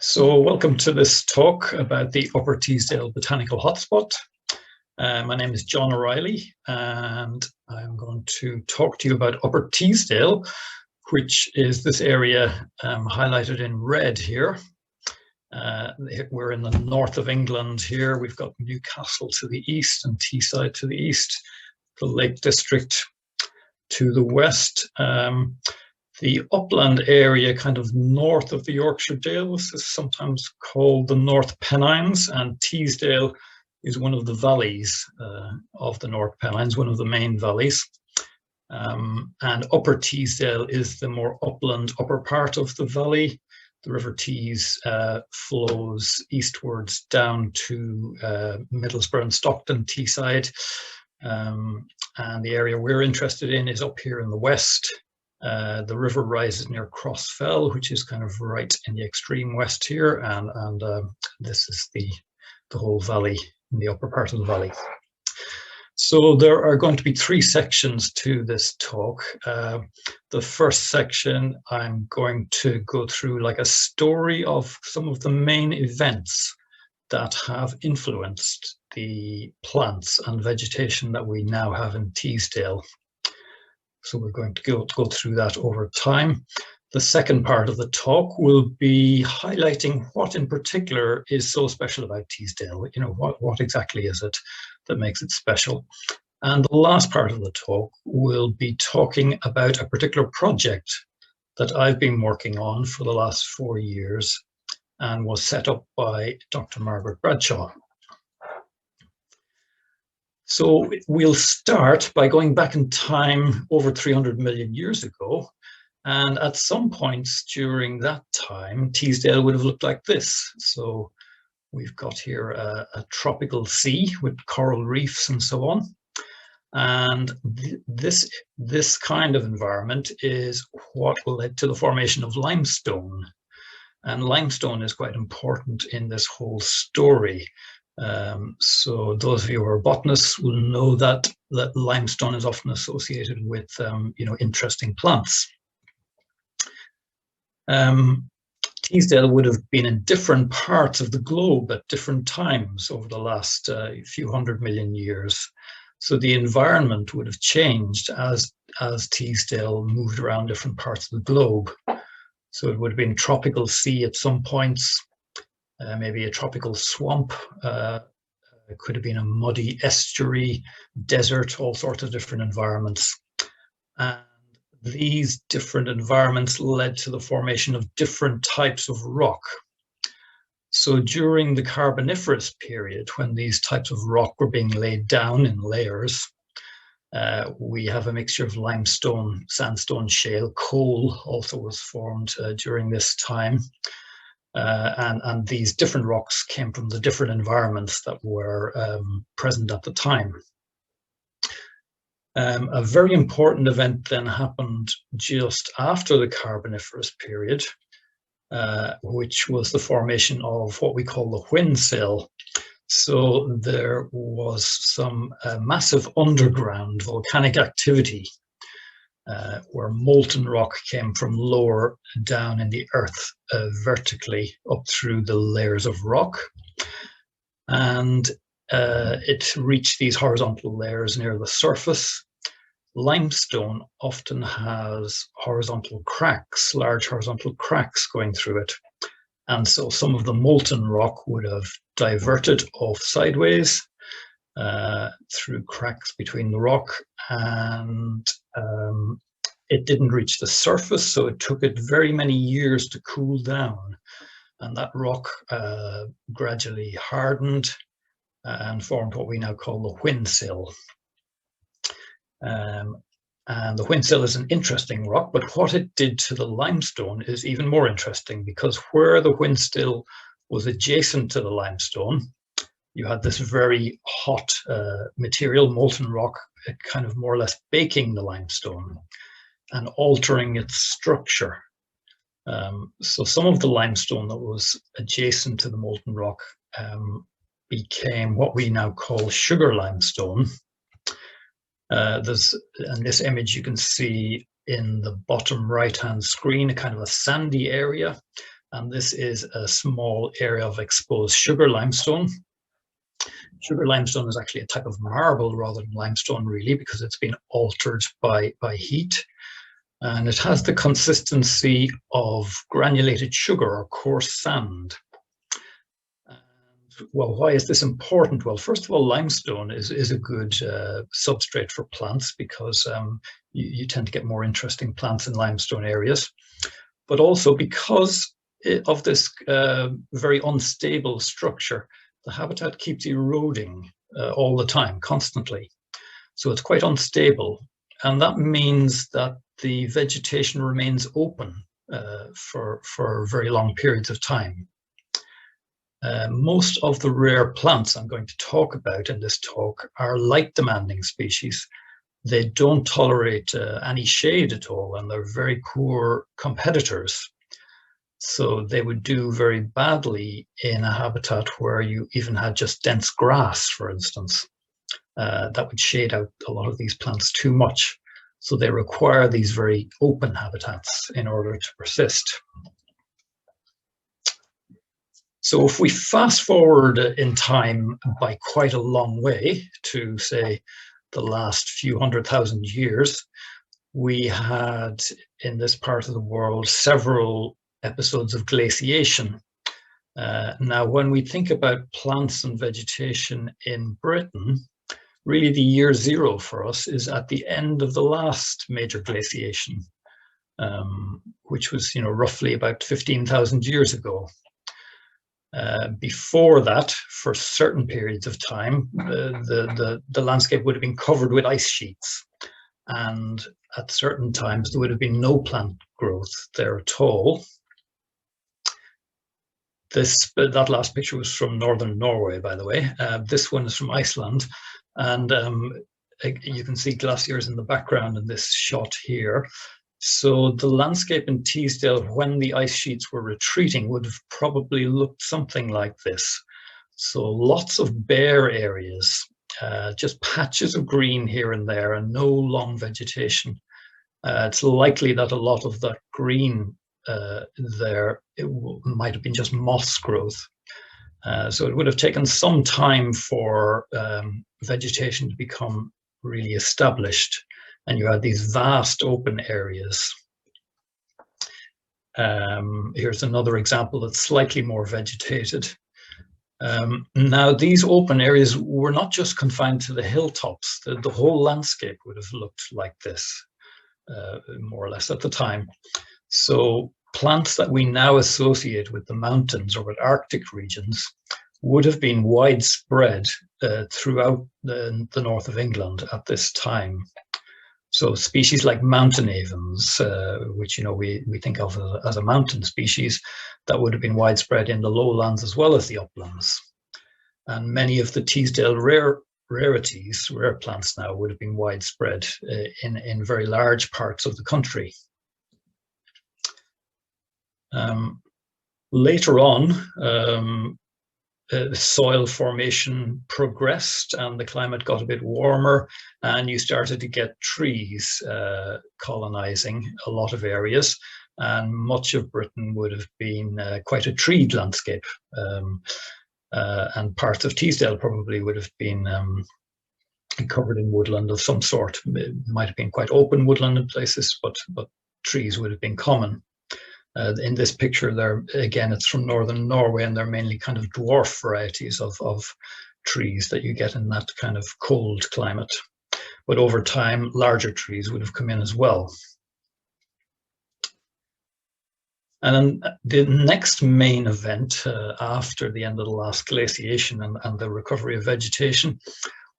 So welcome to this talk about the Upper Teesdale Botanical Hotspot. My name is John O'Reilly, and I'm going to talk to you about Upper Teesdale, which is this area highlighted in red here. We're in the north of England here. We've got Newcastle to the east and Teesside to the east, the Lake District to the west. The upland area kind of north of the Yorkshire Dales is sometimes called the North Pennines, and Teesdale is one of the valleys of the North Pennines, one of the main valleys. And Upper Teesdale is the more upland upper part of the valley. The River Tees flows eastwards down to Middlesbrough and Stockton, Teesside. And the area we're interested in is up here in the west. The river rises near Crossfell, which is kind of right in the extreme west here, and this is the whole valley, in the upper part of the valley. So there are going to be three sections to this talk. The first section, I'm going to go through like a story of some of the main events that have influenced the plants and vegetation that we now have in Teesdale. So we're going to go through that over time. The second part of the talk will be highlighting what in particular is so special about Teesdale. You know, what exactly is it that makes it special? And the last part of the talk will be talking about a particular project that I've been working on for the last 4 years and was set up by Dr. Margaret Bradshaw. So we'll start by going back in time over 300 million years ago. And at some points during that time, Teesdale would have looked like this. So we've got here a tropical sea with coral reefs and so on. And this kind of environment is what led to the formation of limestone. And limestone is quite important in this whole story. So those of you who are botanists will know that limestone is often associated with interesting plants. Teesdale would have been in different parts of the globe at different times over the last few 100 million years. So the environment would have changed as Teesdale moved around different parts of the globe. So it would have been tropical sea at some points. Maybe a tropical swamp, it could have been a muddy estuary, desert, all sorts of different environments. And these different environments led to the formation of different types of rock. So during the Carboniferous period, when these types of rock were being laid down in layers, we have a mixture of limestone, sandstone, shale, coal also was formed during this time. And these different rocks came from the different environments that were present at the time. A very important event then happened just after the Carboniferous period, which was the formation of what we call the Whinsill. So there was some massive underground volcanic activity where molten rock came from lower down in the earth vertically up through the layers of rock. and it reached these horizontal layers near the surface. Limestone often has horizontal cracks, large horizontal cracks going through it. And so some of the molten rock would have diverted off sideways through cracks between the rock, and it didn't reach the surface, so it took it very many years to cool down. And that rock gradually hardened and formed what we now call the whinsill. And the whinsill is an interesting rock, but what it did to the limestone is even more interesting, because where the whinsill was adjacent to the limestone, you had this very hot material, molten rock, kind of more or less baking the limestone and altering its structure. So some of the limestone that was adjacent to the molten rock became what we now call sugar limestone. In this image you can see in the bottom right-hand screen a kind of a sandy area, and this is a small area of exposed sugar limestone. Sugar limestone is actually a type of marble rather than limestone, really, because it's been altered by heat. And it has the consistency of granulated sugar or coarse sand. And, well, why is this important? Well, first of all, limestone is a good substrate for plants, because you tend to get more interesting plants in limestone areas. But also because of this very unstable structure, the habitat keeps eroding all the time, constantly. So it's quite unstable. And that means that the vegetation remains open for very long periods of time. Most of the rare plants I'm going to talk about in this talk are light-demanding species. They don't tolerate any shade at all, and they're very poor competitors. So they would do very badly in a habitat where you even had just dense grass, for instance. That would shade out a lot of these plants too much. So they require these very open habitats in order to persist. So if we fast forward in time by quite a long way to, say, the last few 100,000 years, we had in this part of the world several episodes of glaciation. Now, when we think about plants and vegetation in Britain, really the year zero for us is at the end of the last major glaciation, which was, roughly about 15,000 years ago. Before that, for certain periods of time, the landscape would have been covered with ice sheets, and at certain times there would have been no plant growth there at all. That last picture was from northern Norway, by the way. This one is from Iceland, and you can see glaciers in the background in this shot here. So the landscape in Teesdale, when the ice sheets were retreating, would have probably looked something like this. So lots of bare areas, just patches of green here and there, and no long vegetation. It's likely that a lot of that green might have been just moss growth. So it would have taken some time for vegetation to become really established, and you had these vast open areas. Here's another example that's slightly more vegetated. Now, these open areas were not just confined to the hilltops. The whole landscape would have looked like this, more or less at the time. So plants that we now associate with the mountains or with Arctic regions would have been widespread throughout the north of England at this time. So species like mountain avens, which we think of as a mountain species, that would have been widespread in the lowlands as well as the uplands. And many of the Teesdale rare plants now would have been widespread in very large parts of the country. Later on, soil formation progressed and the climate got a bit warmer, and you started to get trees colonizing a lot of areas, and much of Britain would have been quite a treed landscape. and parts of Teesdale probably would have been covered in woodland of some sort. It might have been quite open woodland in places, but trees would have been common. In this picture there, again, it's from northern Norway, and they're mainly kind of dwarf varieties of trees that you get in that kind of cold climate. But over time, larger trees would have come in as well. And then the next main event after the end of the last glaciation and the recovery of vegetation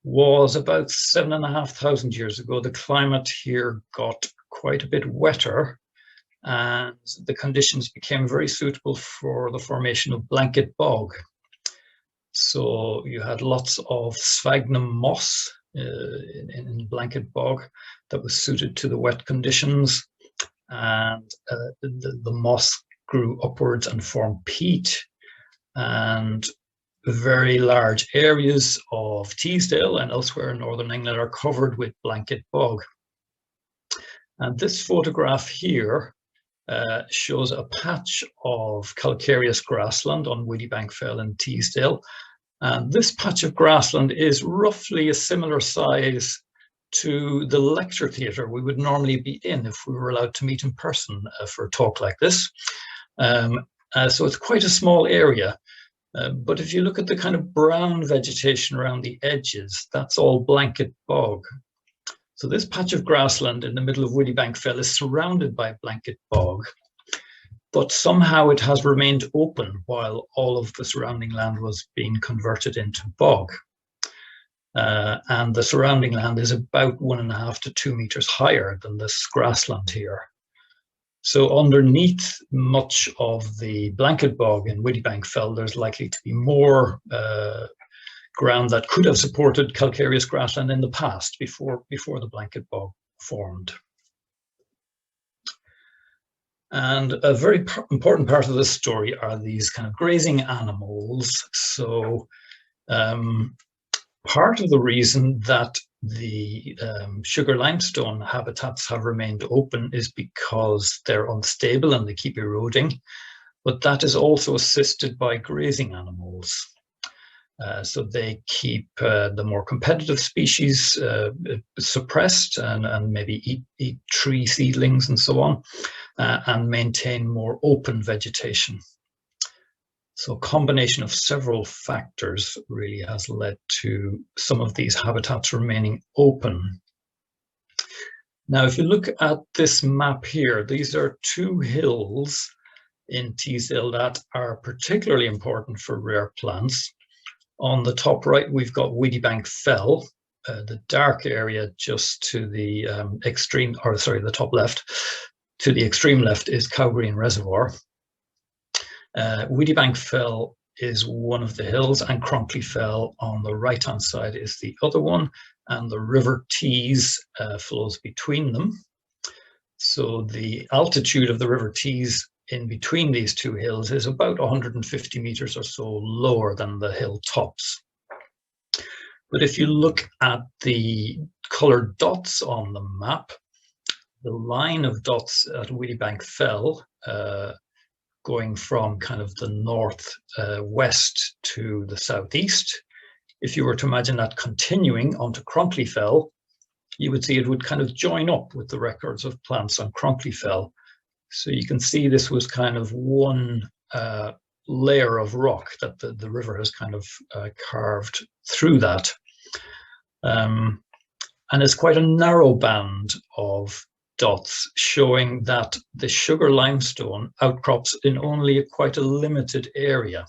was about 7,500 years ago. The climate here got quite a bit wetter, and the conditions became very suitable for the formation of blanket bog. So you had lots of sphagnum moss in blanket bog that was suited to the wet conditions, and the moss grew upwards and formed peat, and very large areas of Teesdale and elsewhere in northern England are covered with blanket bog. And this photograph here shows a patch of calcareous grassland on Widdybank Fell in Teesdale. And this patch of grassland is roughly a similar size to the lecture theatre we would normally be in if we were allowed to meet in person for a talk like this. So it's quite a small area. But if you look at the kind of brown vegetation around the edges, that's all blanket bog. So this patch of grassland in the middle of Widdybank Fell is surrounded by blanket bog, but somehow it has remained open while all of the surrounding land was being converted into bog. And the surrounding land is about 1.5 to 2 meters higher than this grassland here. So underneath much of the blanket bog in Widdybank Fell, there's likely to be more ground that could have supported calcareous grassland in the past before the blanket bog formed. And a very important part of this story are these kind of grazing animals. So part of the reason that the sugar limestone habitats have remained open is because they're unstable and they keep eroding, but that is also assisted by grazing animals. So they keep the more competitive species suppressed and maybe eat tree seedlings and so on, and maintain more open vegetation. So a combination of several factors really has led to some of these habitats remaining open. Now, if you look at this map here, these are 2 hills in Teesdale that are particularly important for rare plants. On the top right, we've got Widdybank Fell, the dark area just to the the top left. To the extreme left is Cowgreen Reservoir. Widdybank Fell is one of the hills, and Cronkley Fell on the right-hand side is the other one, and the River Tees flows between them. So the altitude of the River Tees in between these 2 hills is about 150 meters or so lower than the hill tops. But if you look at the colored dots on the map, the line of dots at Widdybank Fell, going from kind of the north west to the southeast, if you were to imagine that continuing onto Cronkley Fell, you would see it would kind of join up with the records of plants on Cronkley Fell. So you can see this was kind of one layer of rock that the river has kind of carved through that. And it's quite a narrow band of dots showing that the sugar limestone outcrops in only quite a limited area.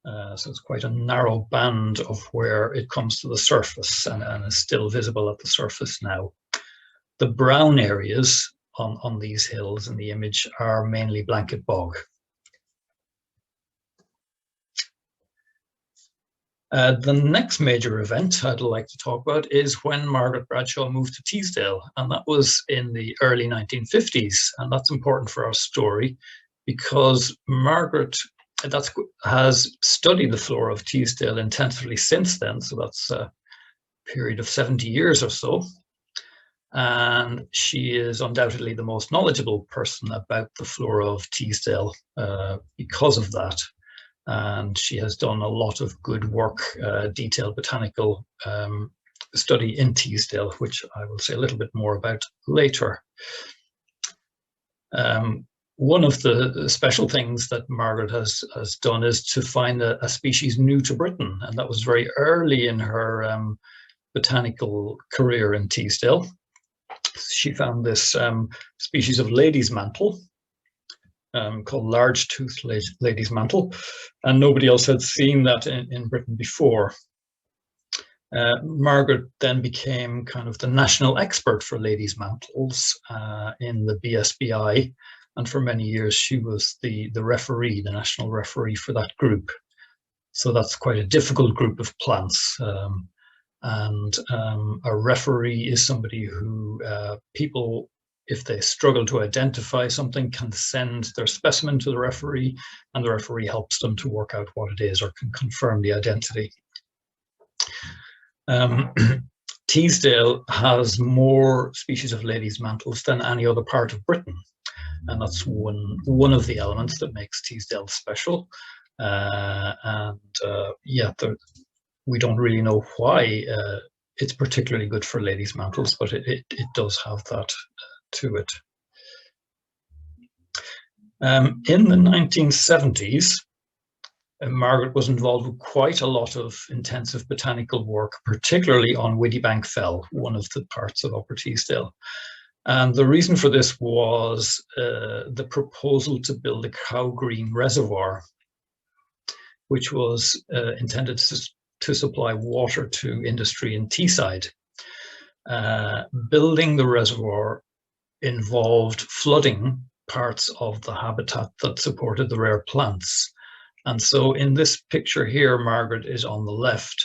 So it's quite a narrow band of where it comes to the surface and is still visible at the surface now. The brown areas on these hills in the image are mainly blanket bog. The next major event I'd like to talk about is when Margaret Bradshaw moved to Teesdale, and that was in the early 1950s. And that's important for our story because Margaret has studied the flora of Teesdale intensively since then. So that's a period of 70 years or so. And she is undoubtedly the most knowledgeable person about the flora of Teesdale because of that. and she has done a lot of good work, detailed botanical study in Teesdale, which I will say a little bit more about later. One of the special things that Margaret has done is to find a species new to Britain, and that was very early in her botanical career in Teesdale. She found this species of lady's mantle, called large-toothed lady's mantle, and nobody else had seen that in Britain before. Margaret then became kind of the national expert for ladies' mantles in the BSBI, and for many years she was the referee, the national referee for that group. So that's quite a difficult group of plants. And a referee is somebody who people, if they struggle to identify something, can send their specimen to the referee, and the referee helps them to work out what it is or can confirm the identity. Teesdale has more species of ladies' mantles than any other part of Britain, and that's one of the elements that makes Teesdale special. Yeah, we don't really know why it's particularly good for ladies' mantles, but it does have that to it. In the 1970s, Margaret was involved with quite a lot of intensive botanical work, particularly on Widdybank Fell, one of the parts of Upper Teesdale. And the reason for this was the proposal to build a cow green reservoir, which was intended to supply water to industry in Teesside. Building the reservoir involved flooding parts of the habitat that supported the rare plants. And so in this picture here, Margaret is on the left,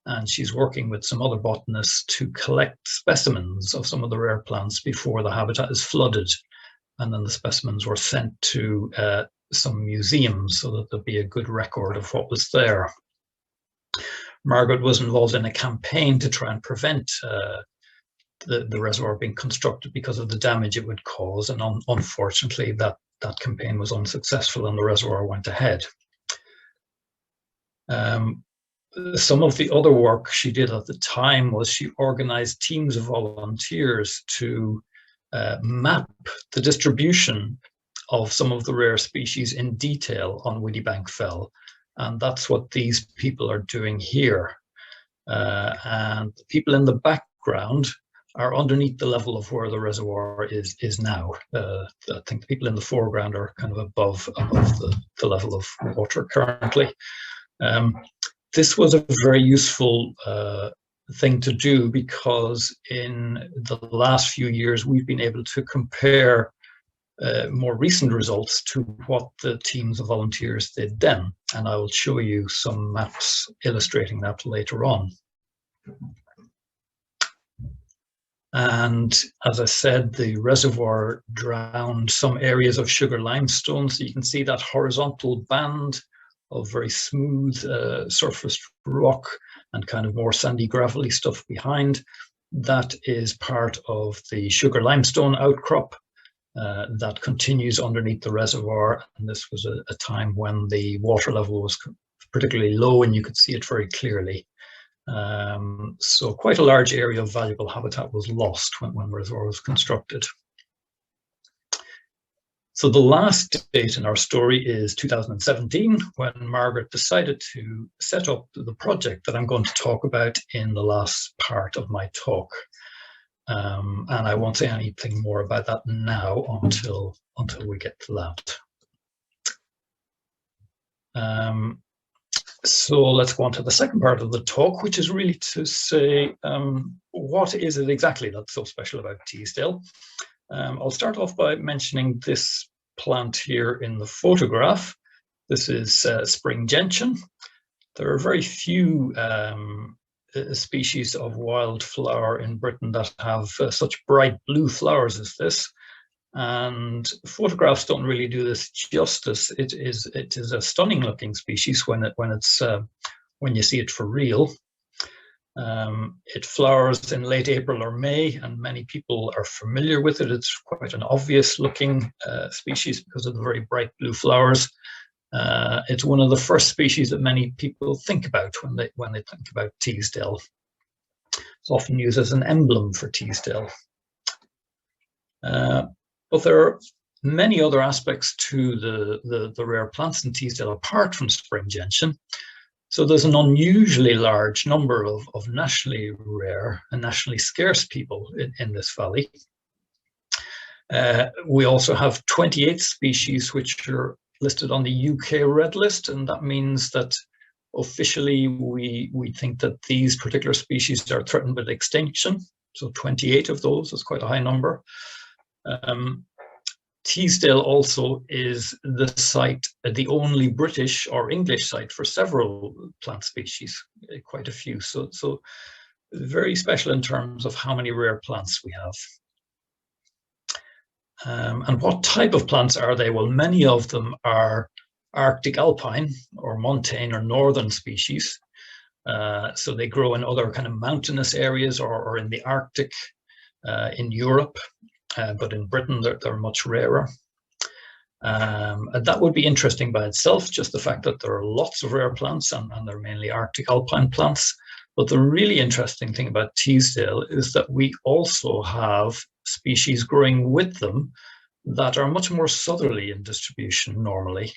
and she's working with some other botanists to collect specimens of some of the rare plants before the habitat is flooded. And then the specimens were sent to some museums so that there'd be a good record of what was there. Margaret was involved in a campaign to try and prevent the reservoir being constructed because of the damage it would cause, and unfortunately that campaign was unsuccessful and the reservoir went ahead. Some of the other work she did at the time was she organized teams of volunteers to map the distribution of some of the rare species in detail on Widdybank Fell, and that's what these people are doing here. And the people in the background are underneath the level of where the reservoir is now. I think the people in the foreground are kind of above the level of water currently. This was a very useful thing to do, because in the last few years we've been able to compare more recent results to what the teams of volunteers did then, and I will show you some maps illustrating that later on. And as I said, the reservoir drowned some areas of sugar limestone, so you can see that horizontal band of very smooth surfaced rock and kind of more sandy gravelly stuff behind. That is part of the sugar limestone outcrop that continues underneath the reservoir, and this was a time when the water level was particularly low and you could see it very clearly. So quite a large area of valuable habitat was lost when the reservoir was constructed. So the last date in our story is 2017, when Margaret decided to set up the project that I'm going to talk about in the last part of my talk. And I won't say anything more about that now until we get to that. So let's go on to the second part of the talk, which is really to say, what is it exactly that's so special about Teesdale? I'll start off by mentioning this plant here in the photograph. This is spring gentian. There are very few species of wildflower in Britain that have such bright blue flowers as this, and photographs don't really do this justice. It is a stunning looking species when you see it for real. It flowers in late April or May, and many people are familiar with it. It's quite an obvious looking species because of the very bright blue flowers. It's one of the first species that many people think about when they think about Teesdale. It's often used as an emblem for Teesdale. But there are many other aspects to the rare plants in Teesdale apart from spring gentian. So there's an unusually large number of nationally rare and nationally scarce people in this valley. We also have 28 species which are listed on the UK Red List, and that means that officially we think that these particular species are threatened with extinction. So 28 of those is quite a high number. Teesdale also is the site, the only British or English site for several plant species, quite a few. So very special in terms of how many rare plants we have. And what type of plants are they? Well, many of them are Arctic alpine or montane or northern species. So they grow in other kind of mountainous areas or in the Arctic, in Europe. But in Britain, they're much rarer. And that would be interesting by itself, just the fact that there are lots of rare plants and they're mainly Arctic alpine plants. But the really interesting thing about Teesdale is that we also have species growing with them that are much more southerly in distribution normally,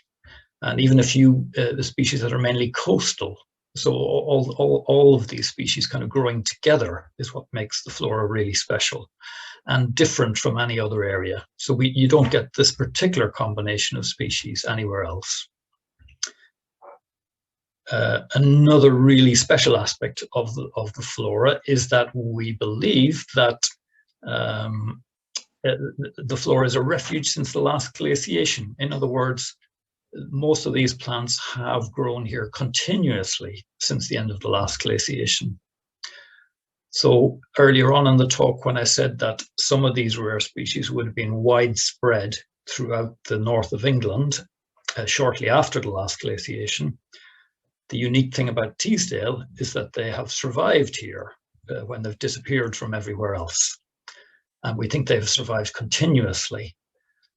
and even a few species that are mainly coastal. So all of these species kind of growing together is what makes the flora really special and different from any other area. So you don't get this particular combination of species anywhere else. Another really special aspect of the flora is that we believe that the flora is a refuge since the last glaciation. In other words, most of these plants have grown here continuously since the end of the last glaciation. So earlier on in the talk, when I said that some of these rare species would have been widespread throughout the north of England shortly after the last glaciation, the unique thing about Teesdale is that they have survived here when they've disappeared from everywhere else. And we think they've survived continuously.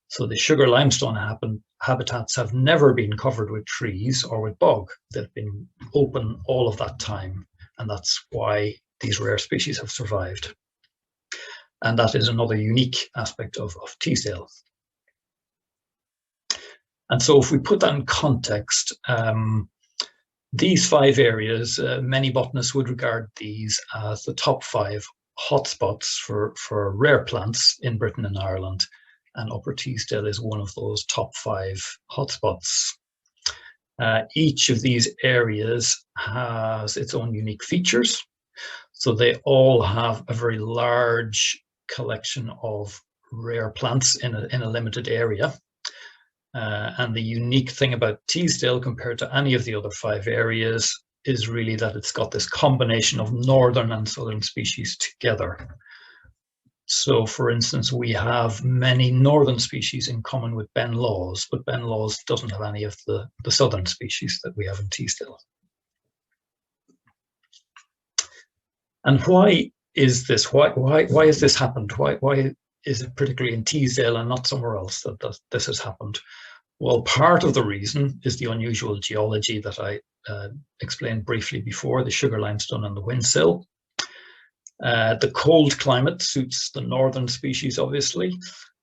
So the sugar limestone habitats have never been covered with trees or with bog. They've been open all of that time. And that's why these rare species have survived. And that is another unique aspect of Teesdale. And so if we put that in context, these 5 areas, many botanists would regard these as the top 5 hotspots for rare plants in Britain and Ireland. And Upper Teesdale is one of those top 5 hotspots. Each of these areas has its own unique features. So they all have a very large collection of rare plants in a limited area. And the unique thing about Teesdale compared to any of the other 5 areas is really that it's got this combination of northern and southern species together. So for instance, we have many northern species in common with Ben Lawes, but Ben Lawes doesn't have any of the southern species that we have in Teesdale. And why is this? Why has this happened? Why is it particularly in Teesdale and not somewhere else that this has happened? Well, part of the reason is the unusual geology that I explained briefly before, the sugar limestone and the windsill. The cold climate suits the northern species, obviously.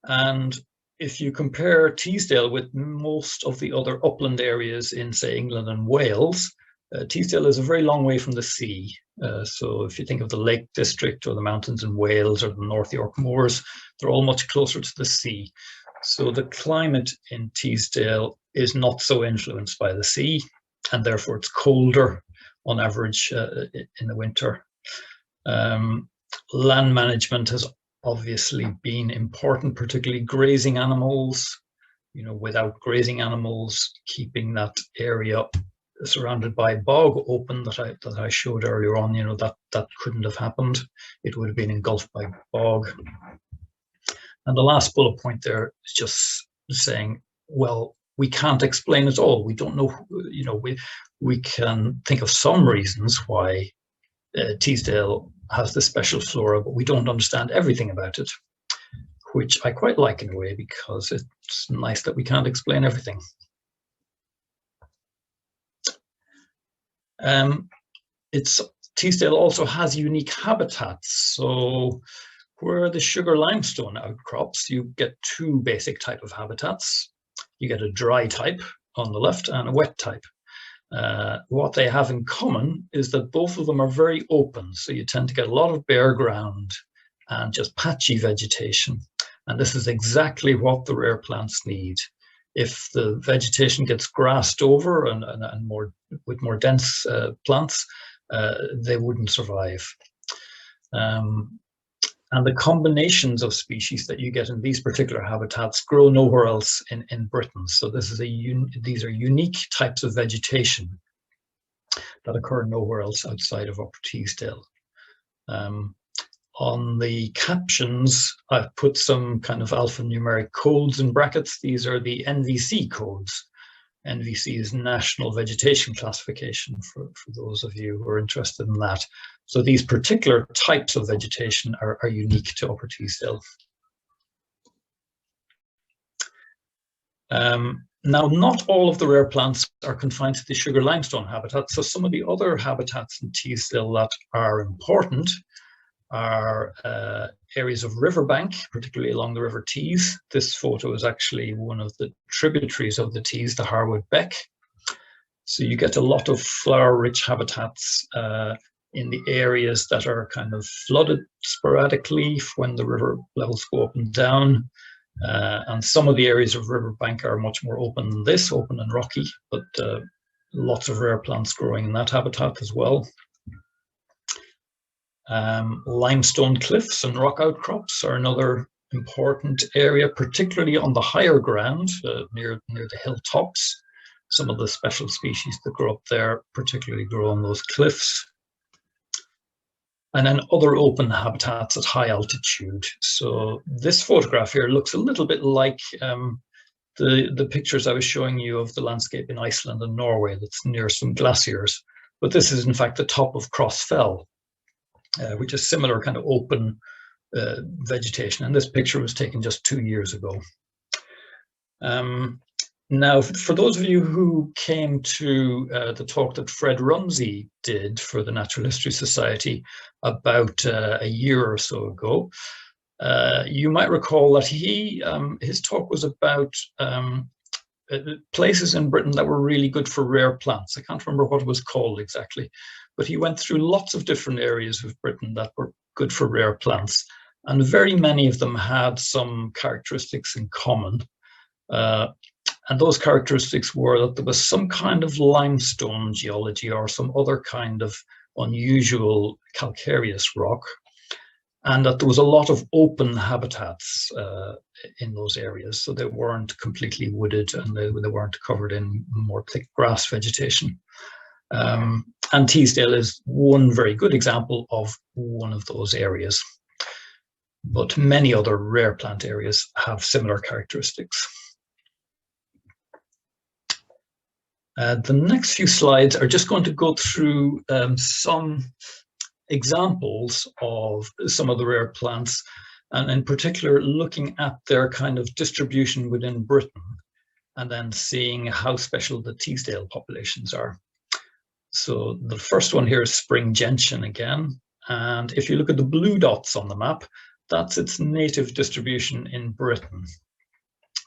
And if you compare Teesdale with most of the other upland areas in, say, England and Wales, Teesdale is a very long way from the sea. So if you think of the Lake District or the mountains in Wales or the North York Moors, they're all much closer to the sea. So the climate in Teesdale is not so influenced by the sea, and therefore it's colder on average in the winter. Land management has obviously been important, particularly grazing animals. You know, without grazing animals, keeping that area surrounded by bog open that I showed earlier on, you know, that couldn't have happened. It would have been engulfed by bog. And the last bullet point there is just saying, well, we can't explain it all. We don't know, you know, we can think of some reasons why Teesdale has this special flora, but we don't understand everything about it, which I quite like in a way, because it's nice that we can't explain everything. Teesdale also has unique habitats. So where the sugar limestone outcrops, you get two basic type of habitats. You get a dry type on the left and a wet type. What they have in common is that both of them are very open. So you tend to get a lot of bare ground and just patchy vegetation. And this is exactly what the rare plants need. If the vegetation gets grassed over and with more dense plants, they wouldn't survive. And the combinations of species that you get in these particular habitats grow nowhere else in Britain. So these are unique types of vegetation that occur nowhere else outside of Upper Teesdale. On the captions, I've put some kind of alphanumeric codes in brackets. These are the NVC codes. NVC is National Vegetation Classification for those of you who are interested in that. So these particular types of vegetation are unique to Upper Teesdale. Now, not all of the rare plants are confined to the sugar limestone habitat. So some of the other habitats in Teesdale that are important are areas of riverbank, particularly along the River Tees. This photo is actually one of the tributaries of the Tees, the Harwood Beck. So you get a lot of flower-rich habitats in the areas that are kind of flooded sporadically when the river levels go up and down. And some of the areas of riverbank are much more open than this, open and rocky, but lots of rare plants growing in that habitat as well. Limestone cliffs and rock outcrops are another important area, particularly on the higher ground near the hilltops. Some of the special species that grow up there particularly grow on those cliffs. And then other open habitats at high altitude. So this photograph here looks a little bit like the pictures I was showing you of the landscape in Iceland and Norway that's near some glaciers. But this is in fact the top of Cross Fell, which is similar kind of open vegetation. And this picture was taken just 2 years ago. Now, for those of you who came to the talk that Fred Rumsey did for the Natural History Society about a year or so ago, you might recall that his talk was about places in Britain that were really good for rare plants. I can't remember what it was called exactly, but he went through lots of different areas of Britain that were good for rare plants, and very many of them had some characteristics in common. And those characteristics were that there was some kind of limestone geology or some other kind of unusual calcareous rock, and that there was a lot of open habitats in those areas. So they weren't completely wooded and they weren't covered in more thick grass vegetation. And Teesdale is one very good example of one of those areas. But many other rare plant areas have similar characteristics. The next few slides are just going to go through some examples of some of the rare plants, and in particular looking at their kind of distribution within Britain, and then seeing how special the Teesdale populations are. So the first one here is spring gentian again, and if you look at the blue dots on the map, that's its native distribution in Britain.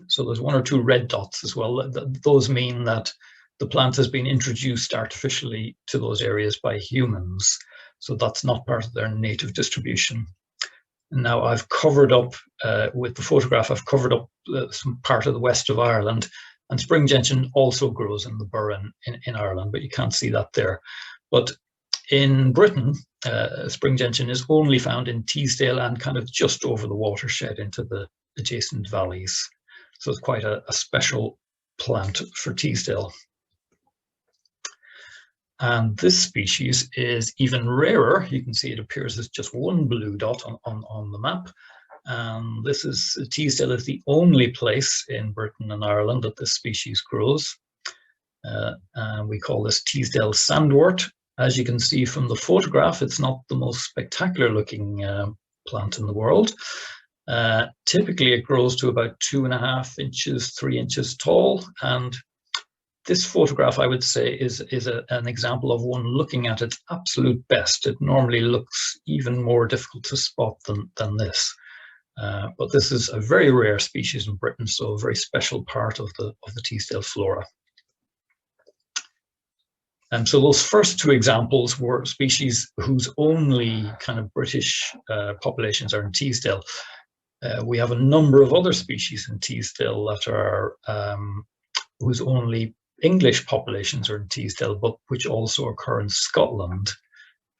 So there's 1 or 2 red dots as well. Those mean that the plant has been introduced artificially to those areas by humans. So that's not part of their native distribution. And now I've covered up, with the photograph, I've covered up some part of the west of Ireland, and spring gentian also grows in the Burren in Ireland, but you can't see that there. But in Britain, spring gentian is only found in Teesdale and kind of just over the watershed into the adjacent valleys. So it's quite a special plant for Teesdale. And this species is even rarer. You can see it appears as just 1 blue dot on the map. And this is, Teesdale is the only place in Britain and Ireland that this species grows. And we call this Teesdale sandwort. As you can see from the photograph, it's not the most spectacular looking plant in the world. Typically it grows to about 2.5 inches, 3 inches tall. And this photograph, I would say, is an example of one looking at its absolute best. It normally looks even more difficult to spot than this. But this is a very rare species in Britain, so a very special part of the Teesdale flora. And so those first two examples were species whose only kind of British populations are in Teesdale. We have a number of other species in Teesdale that are whose only English populations are in Teesdale, but which also occur in Scotland.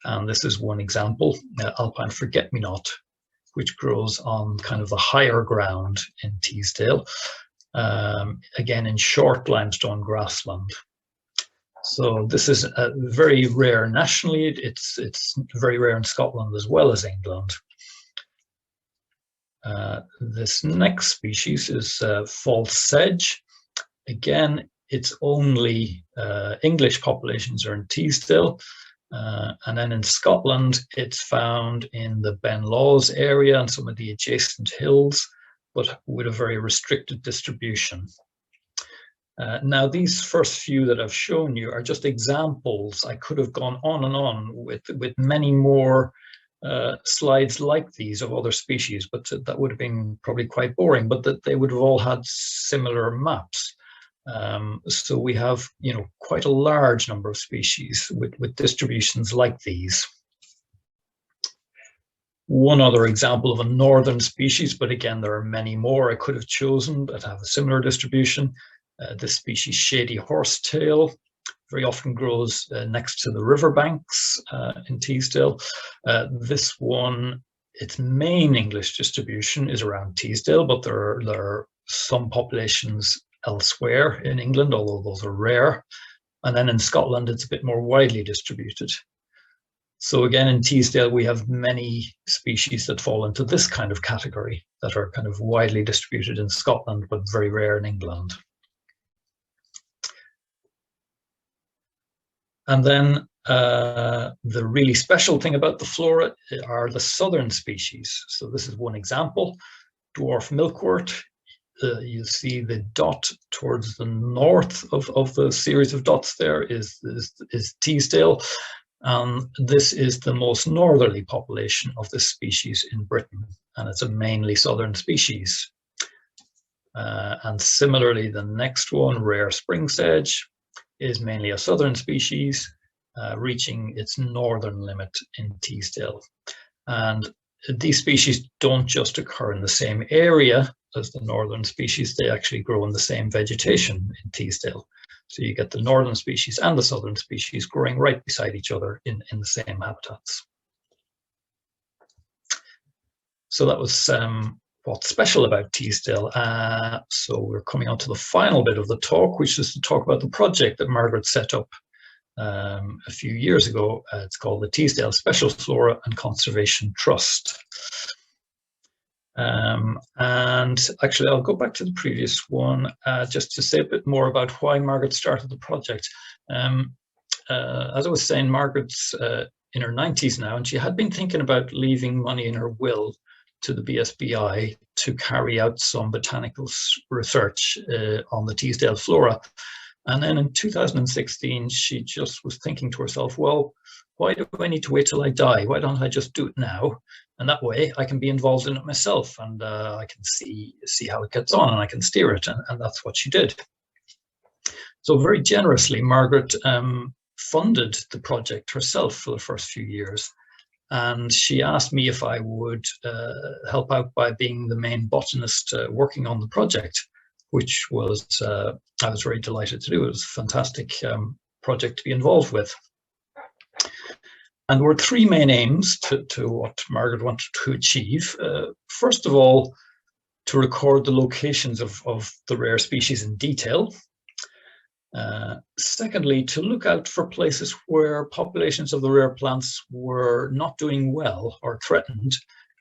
And this is one example, Alpine forget-me-not, which grows on kind of the higher ground in Teesdale, again in short limestone grassland. So this is very rare nationally. It's very rare in Scotland as well as England. This next species is false sedge. Again, its only English populations are in Teesdale. And then in Scotland, it's found in the Ben Lawes area and some of the adjacent hills, but with a very restricted distribution. Now, these first few that I've shown you are just examples. I could have gone on and on with many more slides like these of other species, but that would have been probably quite boring, but that they would have all had similar maps. So we have, quite a large number of species with distributions like these. One other example of a northern species, but again, there are many more I could have chosen that have a similar distribution. This species, shady horsetail, very often grows next to the riverbanks in Teesdale. This one, its main English distribution is around Teesdale, but there are some populations elsewhere in England, although those are rare. And then in Scotland, it's a bit more widely distributed. So again, in Teesdale, we have many species that fall into this kind of category that are kind of widely distributed in Scotland, but very rare in England. And then the really special thing about the flora are the southern species. So this is one example, dwarf milkwort. You see the dot towards the north of the series of dots there is Teesdale. This is the most northerly population of this species in Britain, and it's a mainly southern species. And similarly, the next one, rare spring sedge, is mainly a southern species, reaching its northern limit in Teesdale. And these species don't just occur in the same area as the northern species, they actually grow in the same vegetation in Teesdale. So you get the northern species and the southern species growing right beside each other in the same habitats. So that was what's special about Teesdale. So we're coming on to the final bit of the talk, which is to talk about the project that Margaret set up a few years ago. It's called the Teesdale Special Flora and Conservation Trust. And actually, I'll go back to the previous one just to say a bit more about why Margaret started the project. As I was saying, Margaret's in her 90s now, and she had been thinking about leaving money in her will to the BSBI to carry out some botanical research on the Teesdale flora. And then in 2016, she just was thinking to herself, well, why do I need to wait till I die? Why don't I just do it now? And that way I can be involved in it myself, and I can see how it gets on, and I can steer it. And that's what she did. So very generously, Margaret funded the project herself for the first few years. And she asked me if I would help out by being the main botanist working on the project, which was, I was very delighted to do. It was a fantastic project to be involved with. And there were three main aims to what Margaret wanted to achieve. First of all, to record the locations of the rare species in detail. Secondly, to look out for places where populations of the rare plants were not doing well or threatened,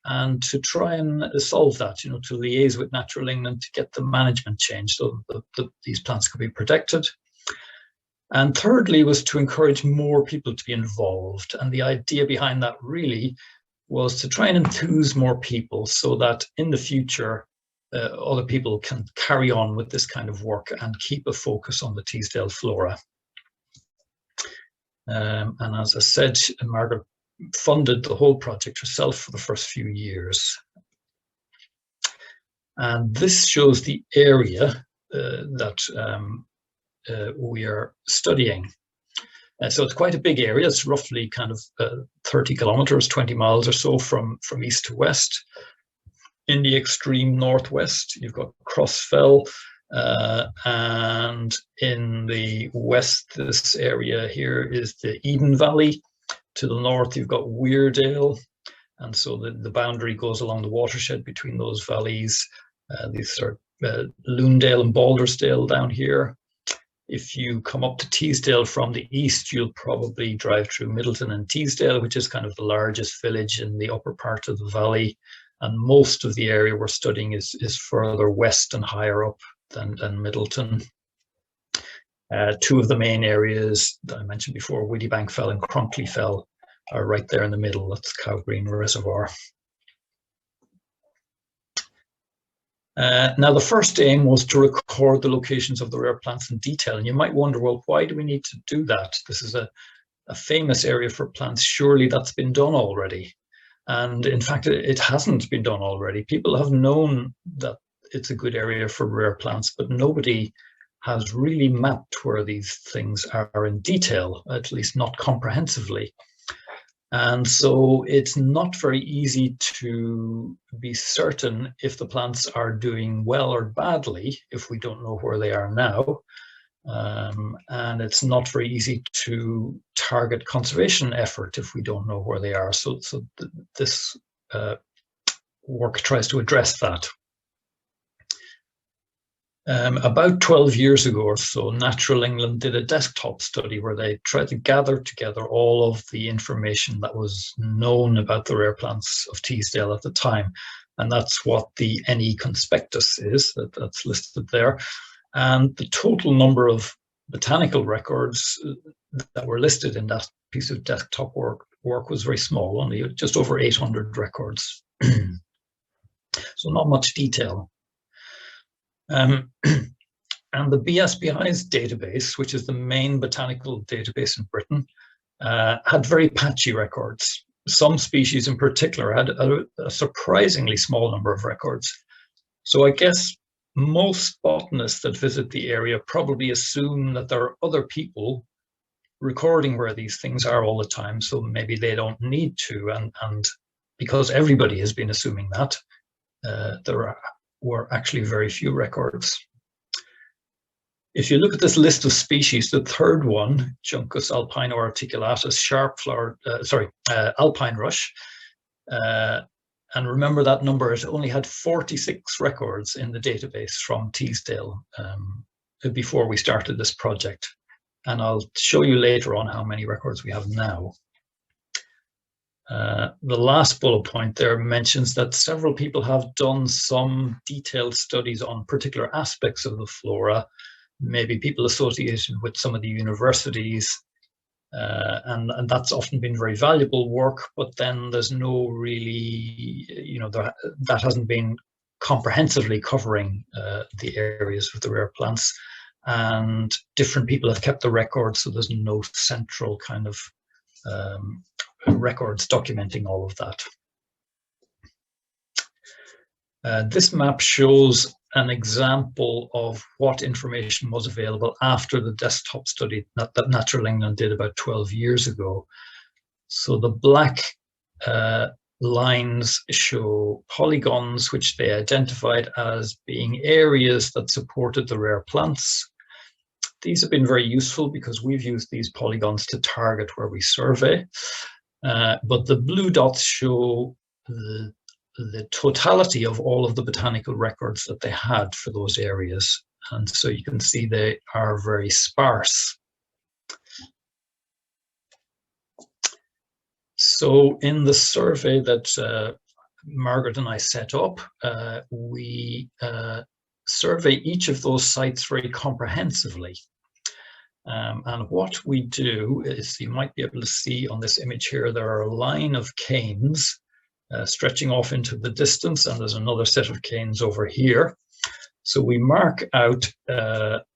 and to try and solve that, to liaise with Natural England to get the management changed so that these plants could be protected. And thirdly was to encourage more people to be involved. And the idea behind that really was to try and enthuse more people so that in the future, other people can carry on with this kind of work and keep a focus on the Teesdale flora. And as I said, Margaret funded the whole project herself for the first few years. And this shows the area that we are studying. So it's quite a big area. It's roughly kind of 30 kilometers, 20 miles or so from east to west. In the extreme northwest, you've got Crossfell, and in the west, this area here is the Eden Valley. To the north, you've got Weardale, and so the boundary goes along the watershed between those valleys. These are Loondale and Baldersdale down here. If you come up to Teesdale from the east, you'll probably drive through Middleton and Teesdale, which is kind of the largest village in the upper part of the valley. And most of the area we're studying is further west and higher up than Middleton. Two of the main areas that I mentioned before, Widdybank Fell and Cronkley Fell, are right there in the middle. That's Cowgreen Reservoir. Now, the first aim was to record the locations of the rare plants in detail. And you might wonder, well, why do we need to do that? This is a famous area for plants. Surely that's been done already. And in fact, it hasn't been done already. People have known that it's a good area for rare plants, but nobody has really mapped where these things are in detail, at least not comprehensively. And so it's not very easy to be certain if the plants are doing well or badly if we don't know where they are now. And it's not very easy to target conservation effort if we don't know where they are. So this work tries to address that. About 12 years ago or so, Natural England did a desktop study where they tried to gather together all of the information that was known about the rare plants of Teesdale at the time. And that's what the NE Conspectus is, that's listed there. And the total number of botanical records that were listed in that piece of desktop work was very small, only just over 800 records. So not much detail. And the BSBI's database, which is the main botanical database in Britain, had very patchy records. Some species in particular had a surprisingly small number of records. So I guess most botanists that visit the area probably assume that there are other people recording where these things are all the time, so maybe they don't need to. And because everybody has been assuming that, there were actually very few records. If you look at this list of species, the third one, Juncus alpino articulatus, sharp flowered, alpine rush, and remember that number, it only had 46 records in the database from Teesdale before we started this project. And I'll show you later on how many records we have now. The last bullet point there mentions that several people have done some detailed studies on particular aspects of the flora, maybe people associated with some of the universities, and that's often been very valuable work, but then there's no really, that hasn't been comprehensively covering the areas of the rare plants, and different people have kept the records, so there's no central kind of records documenting all of that. This map shows an example of what information was available after the desktop study that Natural England did about 12 years ago. So the black lines show polygons which they identified as being areas that supported the rare plants. These have been very useful because we've used these polygons to target where we survey. But the blue dots show the totality of all of the botanical records that they had for those areas. And so you can see they are very sparse. So in the survey that Margaret and I set up, we survey each of those sites very comprehensively. And what we do is, you might be able to see on this image here, there are a line of canes stretching off into the distance, and there's another set of canes over here. So we mark out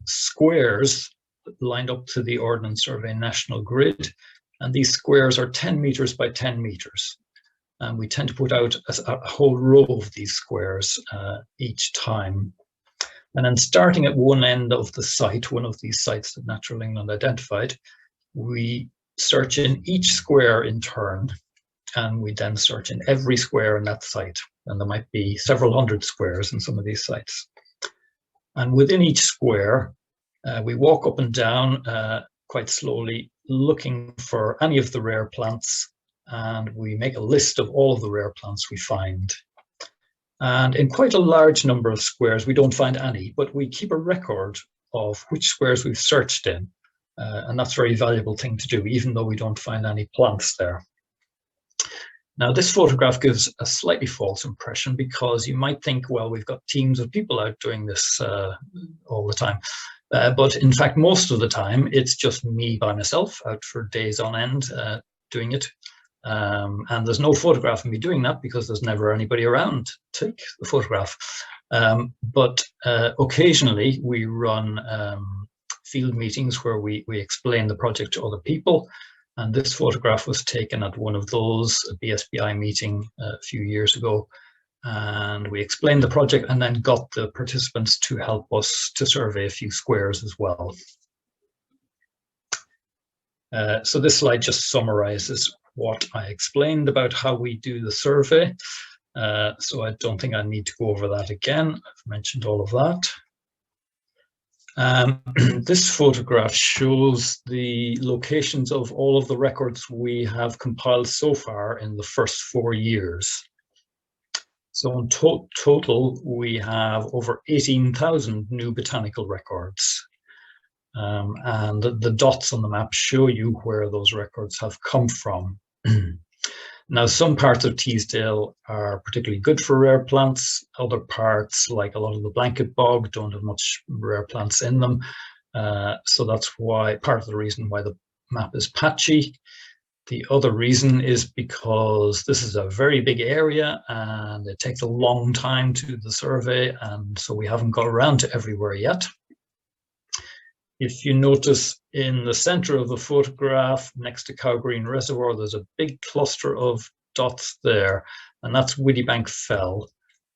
squares lined up to the Ordnance Survey national grid, and these squares are 10 meters by 10 meters. And we tend to put out a whole row of these squares each time. And then starting at one end of the site, one of these sites that Natural England identified, we search in each square in turn, and we then search in every square in that site. And there might be several hundred squares in some of these sites. And within each square, we walk up and down quite slowly, looking for any of the rare plants, and we make a list of all of the rare plants we find. And in quite a large number of squares, we don't find any, but we keep a record of which squares we've searched in. And that's a very valuable thing to do, even though we don't find any plants there. Now, this photograph gives a slightly false impression, because you might think, well, we've got teams of people out doing this all the time. But in fact, most of the time, it's just me by myself out for days on end doing it. And there's no photograph of me doing that, because there's never anybody around to take the photograph. But occasionally we run field meetings where we explain the project to other people. And this photograph was taken at one of those, a BSBI meeting a few years ago. And we explained the project and then got the participants to help us to survey a few squares as well. So this slide just summarizes what I explained about how we do the survey. So I don't think I need to go over that again. I've mentioned all of that. This photograph shows the locations of all of the records we have compiled so far in the first 4 years. So in total, we have over 18,000 new botanical records. And the dots on the map show you where those records have come from. Now, some parts of Teesdale are particularly good for rare plants. Other parts, like a lot of the blanket bog, don't have much rare plants in them. So that's why, part of the reason why the map is patchy. The other reason is because this is a very big area and it takes a long time to do the survey, and so we haven't got around to everywhere yet. If you notice in the center of the photograph, next to Cowgreen Reservoir, there's a big cluster of dots there, and that's Widdybank Fell.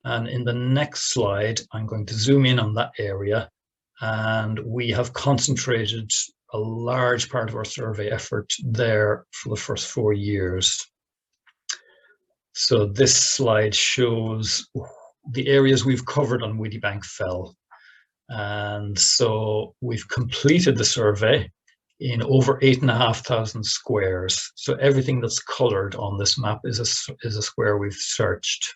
And in the next slide, I'm going to zoom in on that area, and we have concentrated a large part of our survey effort there for the first 4 years. So this slide shows the areas we've covered on Widdybank Fell. And so we've completed the survey in over 8,500 squares. So everything that's colored on this map is a square we've searched.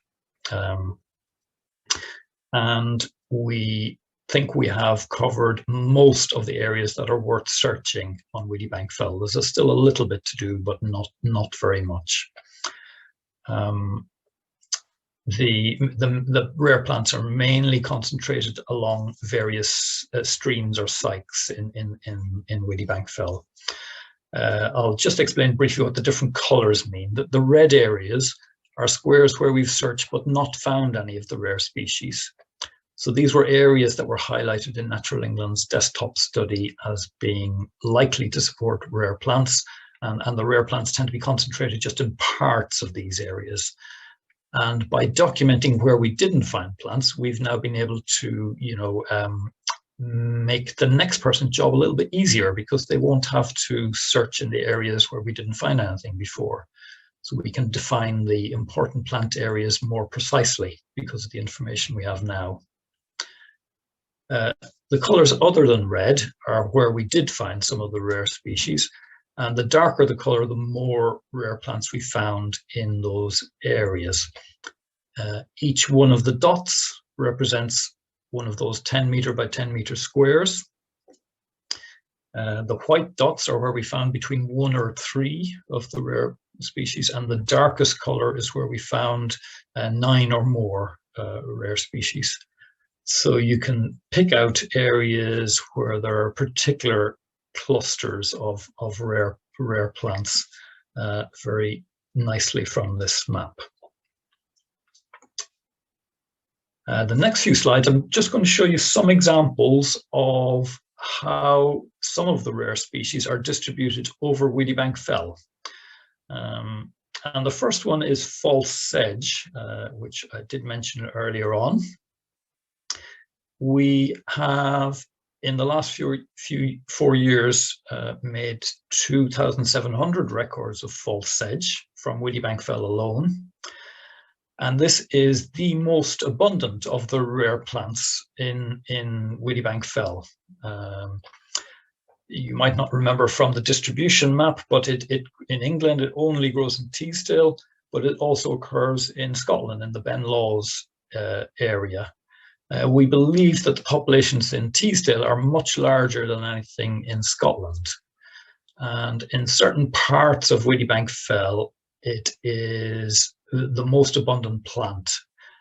And we think we have covered most of the areas that are worth searching on Widdybank Fell. There's still a little bit to do, but not very much. The rare plants are mainly concentrated along various streams or sites in Widdybank Fell. I'll just explain briefly what the different colors mean. The red areas are squares where we've searched but not found any of the rare species. So these were areas that were highlighted in Natural England's desktop study as being likely to support rare plants, and the rare plants tend to be concentrated just in parts of these areas. And by documenting where we didn't find plants, we've now been able to, make the next person's job a little bit easier, because they won't have to search in the areas where we didn't find anything before. So we can define the important plant areas more precisely because of the information we have now. The colors other than red are where we did find some of the rare species. And the darker the color, the more rare plants we found in those areas. Each one of the dots represents one of those 10 meter by 10 meter squares. The white dots are where we found between 1 or 3 of the rare species, and the darkest color is where we found 9 or more rare species. So you can pick out areas where there are particular clusters of rare plants very nicely from this map. The next few slides, I'm just going to show you some examples of how some of the rare species are distributed over Weedybank Fell. And the first one is false sedge, which I did mention earlier on. We have, in the last 4 years, made 2,700 records of false sedge from Weedybank Fell alone. And this is the most abundant of the rare plants in Weedybank Fell. You might not remember from the distribution map, but in England it only grows in Teesdale, but it also occurs in Scotland in the Ben Lawes area. We believe that the populations in Teesdale are much larger than anything in Scotland. And in certain parts of Weedybank Fell, it is the most abundant plant.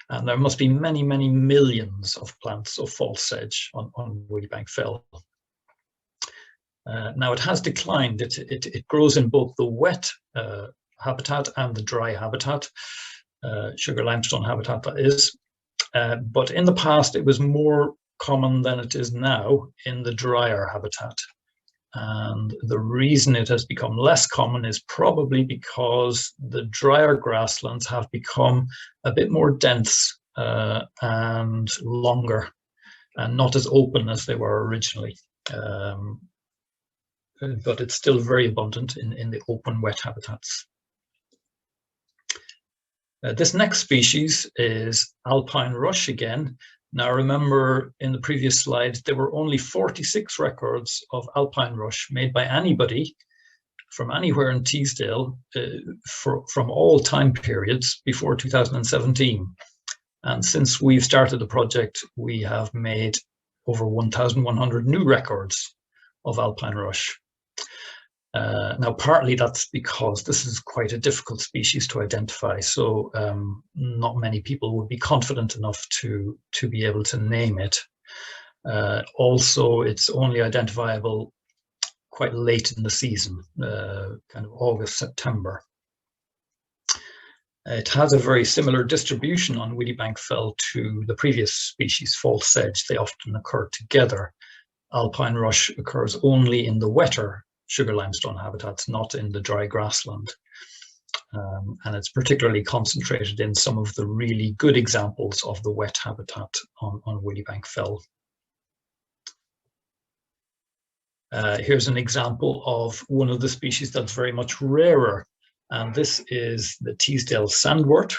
And there must be many, many millions of plants of false sedge on Weedybank Fell. Now it has declined. It grows in both the wet habitat and the dry habitat, sugar limestone habitat that is. But in the past, it was more common than it is now in the drier habitat. And the reason it has become less common is probably because the drier grasslands have become a bit more dense and longer and not as open as they were originally. But it's still very abundant in the open wet habitats. This next species is alpine rush again. Now remember, in the previous slide, there were only 46 records of alpine rush made by anybody from anywhere in Teesdale from all time periods before 2017. And since we've started the project, we have made over 1,100 new records of alpine rush. Now, partly that's because this is quite a difficult species to identify, so not many people would be confident enough to be able to name it. Also, it's only identifiable quite late in the season, kind of August, September. It has a very similar distribution on Weedybank Fell to the previous species, false sedge. They often occur together. Alpine rush occurs only in the wetter sugar limestone habitats, not in the dry grassland. And it's particularly concentrated in some of the really good examples of the wet habitat on Weedybank Fell. Here's an example of one of the species that's very much rarer, and this is the Teesdale sandwort,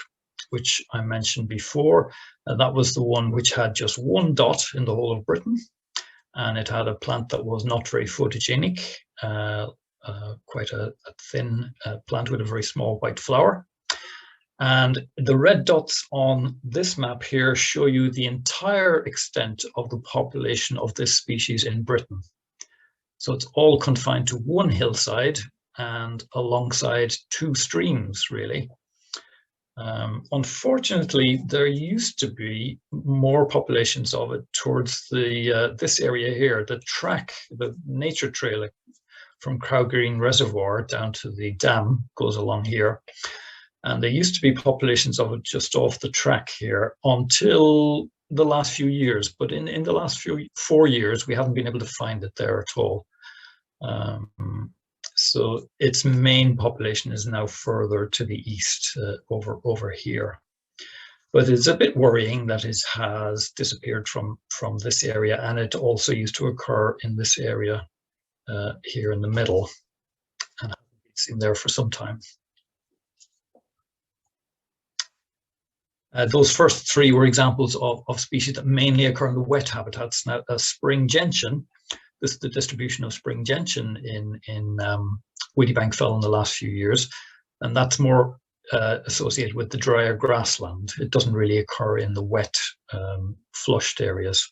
which I mentioned before. That was the one which had just one dot in the whole of Britain, and it had a plant that was not very photogenic, quite a thin plant with a very small white flower. And the red dots on this map here show you the entire extent of the population of this species in Britain. So it's all confined to one hillside and alongside two streams, really. Unfortunately, there used to be more populations of it towards the this area here. The track, the nature trail from Crowgreen Reservoir down to the dam goes along here. And there used to be populations of it just off the track here until the last few years. But in the last 4 years, we haven't been able to find it there at all. So its main population is now further to the east, over here. But it's a bit worrying that it has disappeared from this area, and it also used to occur in this area here in the middle, and hasn't been seen there for some time. Those first three were examples of species that mainly occur in the wet habitats. Now, spring gentian, this is the distribution of spring gentian in Weedybank Fell in the last few years, and that's more associated with the drier grassland. It doesn't really occur in the wet, flushed areas.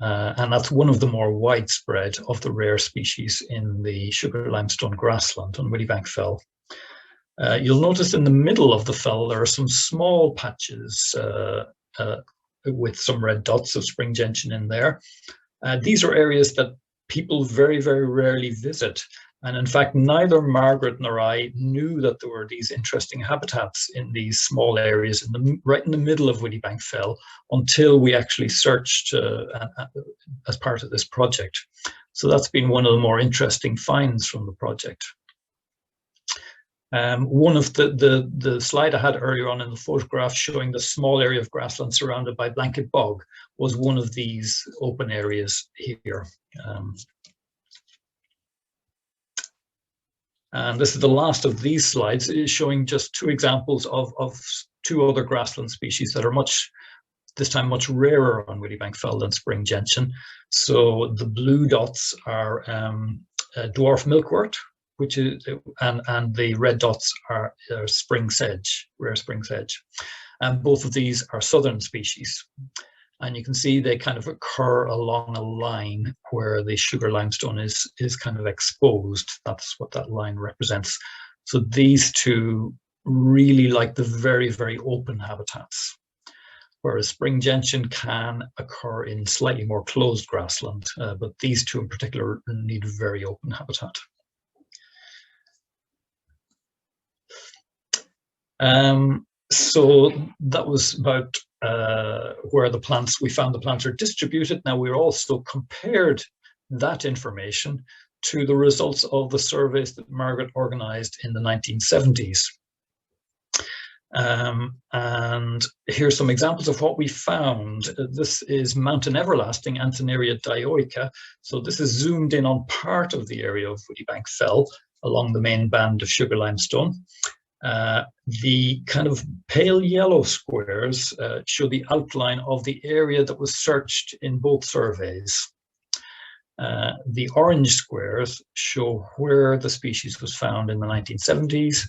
And that's one of the more widespread of the rare species in the sugar limestone grassland on Weedybank Fell. You'll notice in the middle of the fell there are some small patches with some red dots of spring gentian in there. These are areas that people very, very rarely visit. And in fact, neither Margaret nor I knew that there were these interesting habitats in these small areas right in the middle of Wittybank Fell until we actually searched as part of this project. So that's been one of the more interesting finds from the project. One of the slide I had earlier on in the photograph showing the small area of grassland surrounded by blanket bog was one of these open areas here. And this is the last of these slides, showing just two examples of two other grassland species that are this time much rarer on Wittybank Fell than spring gentian. So the blue dots are dwarf milkwort, which is, and the red dots are spring sedge, rare spring sedge. And both of these are southern species. And you can see they kind of occur along a line where the sugar limestone is kind of exposed. That's what that line represents. So these two really like the very, very open habitats, whereas spring gentian can occur in slightly more closed grassland, but these two in particular need very open habitat. So that was about where we found the plants are distributed. Now we also compared that information to the results of the surveys that Margaret organized in the 1970s. And here's some examples of what we found. This is Mountain Everlasting, Antineria dioica. So this is zoomed in on part of the area of Wittybank Fell along the main band of sugar limestone. The kind of pale yellow squares show the outline of the area that was searched in both surveys. The orange squares show where the species was found in the 1970s,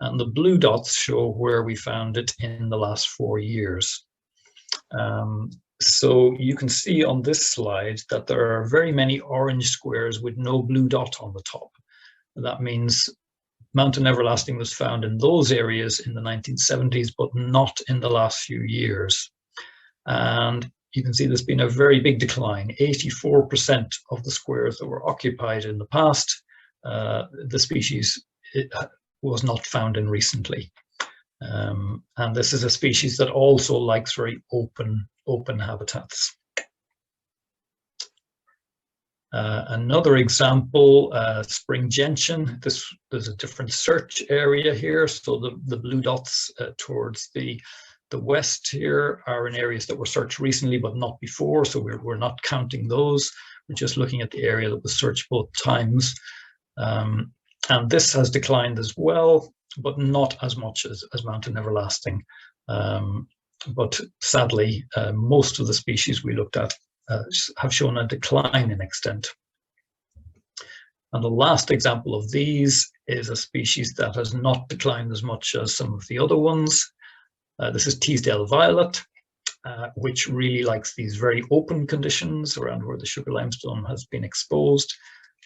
and the blue dots show where we found it in the last 4 years. So you can see on this slide that there are very many orange squares with no blue dot on the top. That means Mountain Everlasting was found in those areas in the 1970s, but not in the last few years. And you can see there's been a very big decline. 84% of the squares that were occupied in the past, the species was not found in recently. And this is a species that also likes very open habitats. Another example, spring gentian. There's a different search area here. So the blue dots towards the west here are in areas that were searched recently but not before. So we're not counting those. We're just looking at the area that was searched both times. And this has declined as well, but not as much as Mountain Everlasting. But sadly, most of the species we looked at have shown a decline in extent. And the last example of these is a species that has not declined as much as some of the other ones. This is Teesdale violet, which really likes these very open conditions around where the sugar limestone has been exposed.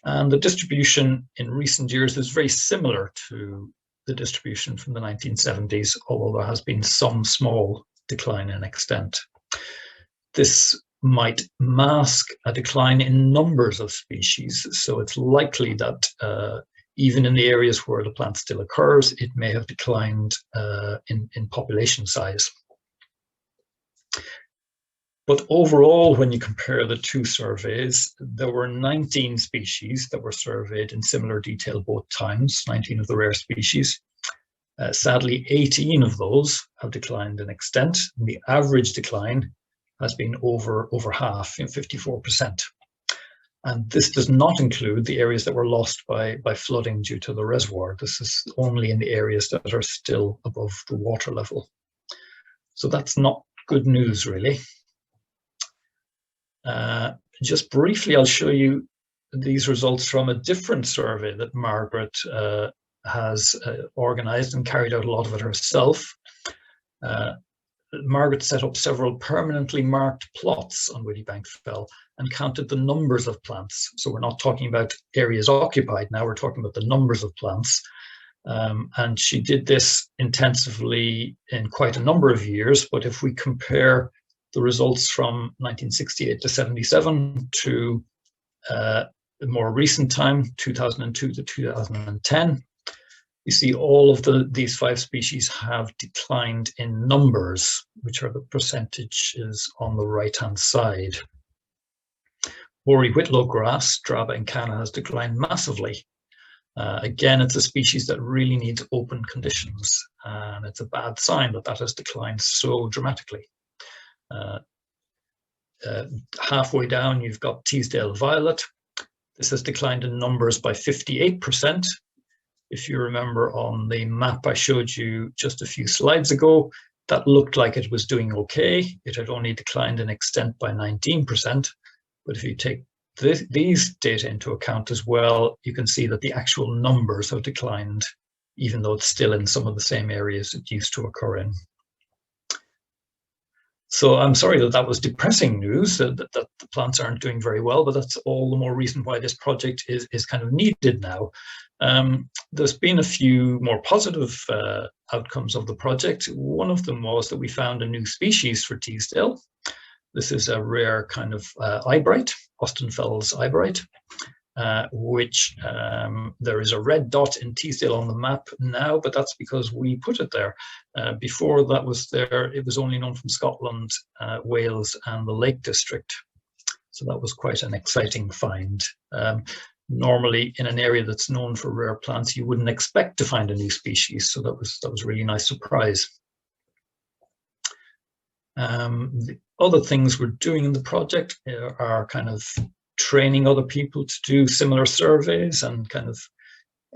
And the distribution in recent years is very similar to the distribution from the 1970s, although there has been some small decline in extent. This might mask a decline in numbers of species. So it's likely that even in the areas where the plant still occurs, it may have declined in population size. But overall, when you compare the two surveys, there were 19 species that were surveyed in similar detail both times, 19 of the rare species. Sadly, 18 of those have declined in extent. And the average decline has been over half, 54%. And this does not include the areas that were lost by flooding due to the reservoir. This is only in the areas that are still above the water level. So that's not good news, really. Just briefly, I'll show you these results from a different survey that Margaret has organized and carried out a lot of it herself. Margaret set up several permanently marked plots on Wittybank Fell and counted the numbers of plants. So we're not talking about areas occupied now, we're talking about the numbers of plants. And she did this intensively in quite a number of years, but if we compare the results from 1968 to 77 to more recent time, 2002 to 2010, you see all of these 5 species have declined in numbers, which are the percentages on the right-hand side. Hoary whitlow grass, Draba incana, has declined massively. Again, it's a species that really needs open conditions, and it's a bad sign that that has declined so dramatically. Halfway down, you've got Teesdale violet. This has declined in numbers by 58%. If you remember on the map I showed you just a few slides ago, that looked like it was doing okay. It had only declined in extent by 19%. But if you take these data into account as well, you can see that the actual numbers have declined, even though it's still in some of the same areas it used to occur in. So I'm sorry that that was depressing news, that the plants aren't doing very well, but that's all the more reason why this project is kind of needed now. There's been a few more positive outcomes of the project. One of them was that we found a new species for Teesdale. This is a rare kind of eyebright, Austenfels eyebright, which there is a red dot in Teesdale on the map now, but that's because we put it there. Before that was there, it was only known from Scotland, Wales, and the Lake District. So that was quite an exciting find. Normally, in an area that's known for rare plants, you wouldn't expect to find a new species. So that was a really nice surprise. The other things we're doing in the project are kind of training other people to do similar surveys and kind of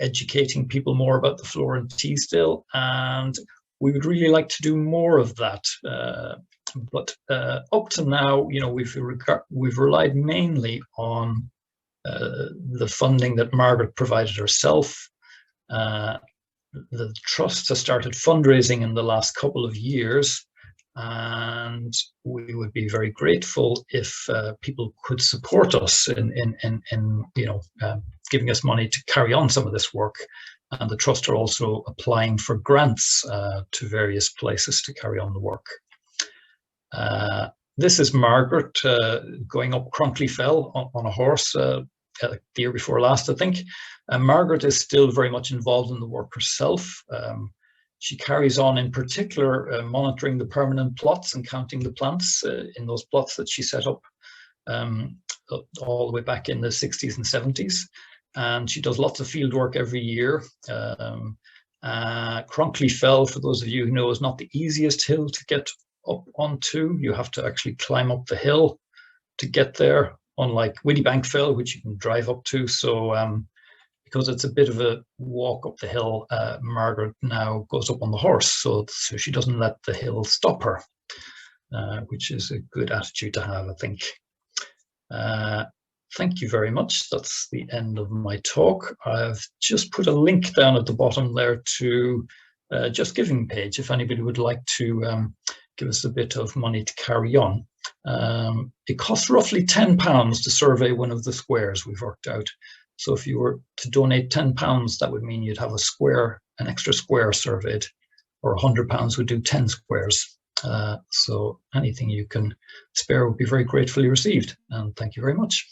educating people more about the flora in Teesdale. And we would really like to do more of that. But up to now, you know, we've relied mainly on the funding that Margaret provided herself. The trust has started fundraising in the last couple of years, and we would be very grateful if people could support us in you know, giving us money to carry on some of this work. And the trust are also applying for grants to various places to carry on the work. This is Margaret going up Crunckley Fell on a horse the year before last, I think. Margaret is still very much involved in the work herself. She carries on, in particular, monitoring the permanent plots and counting the plants in those plots that she set up all the way back in the 60s and 70s. And she does lots of field work every year. Crunckley Fell, for those of you who know, is not the easiest hill to get up onto. You have to actually climb up the hill to get there, unlike Widdybank Fell, which you can drive up to. So because it's a bit of a walk up the hill, Margaret now goes up on the horse, so she doesn't let the hill stop her, which is a good attitude to have, I think. Thank you very much. That's the end of my talk. I've just put a link down at the bottom there to Just Giving page, if anybody would like to give us a bit of money to carry on. It costs roughly £10 to survey one of the squares we've worked out. So if you were to donate £10, that would mean you'd have an extra square surveyed, or £100 would do 10 squares. So anything you can spare would be very gratefully received. And thank you very much.